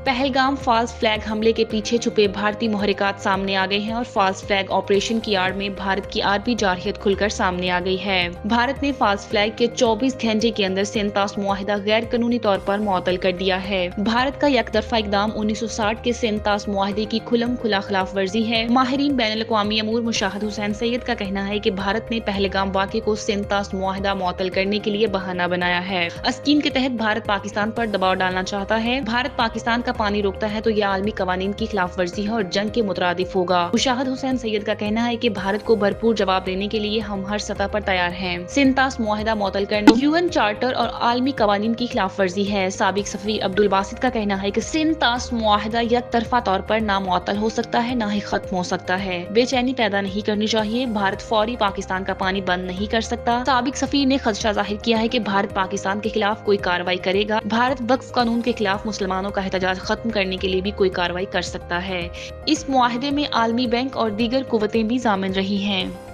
Pahalgam false flag हमले के पीछे छुपे भारतीय मुहर्रिकात सामने आ गए हैं और फॉल्स फ्लैग ऑपरेशन की आड़ में भारत की आरपी जारहियत खुलकर सामने आ गई है। भारत ने फॉल्स फ्लैग के 24 घंटे के अंदर सेंतास मुआहिदा गैर कानूनी तौर पर मुअत्तल कर दिया है। भारत का यकतरफा इकदाम 1960 के सेंतास मुआहिदे की खुलम खुला खिलाफ वर्जी है। माहिरीन बैनुल-अक़वामी अमूर मुशाहिद हुसैन सैयद का कहना है कि भारत ने पहलगाम वाक़े को सेंतास मुआहिदा मुअत्तल करने के लिए बहाना बनाया है। स्कीम के तहत भारत पाकिस्तान पर दबाव डालना चाहता है। भारत पाकिस्तान का पानी रोकता है तो यह आलमी कवानीन की खिलाफ वर्जी है और जंग के मुतरादिफ होगा। मुशाहिद हुसैन सैयद का कहना है कि भारत को भरपूर जवाब देने के लिए हम हर सतह पर तैयार हैं। सेंतास मुआहिदा मुअत्तल करना यूएन चार्टर और आलमी कवानीन की खिलाफ वर्जी है। साबिक सफीर अब्दुल बासित का कहना है कि सेंतास मुआहिदा यकतरफा तौर पर ना मुअत्तल हो सकता है, ना ही खत्म हो सकता है। बेचैनी पैदा नहीं करनी चाहिए। भारत फौरी पाकिस्तान का पानी बंद नहीं कर सकता। साबिक सफीर ने खदशा जाहिर किया है कि भारत पाकिस्तान के खिलाफ कोई कार्रवाई करेगा। भारत वक्फ कानून के खिलाफ मुसलमानों का एहतजाज खत्म करने के लिए भी कोई कार्रवाई कर सकता है। इस मुआहिदे में आलमी बैंक और दीगर कुव्वतें भी शामिल रही हैं।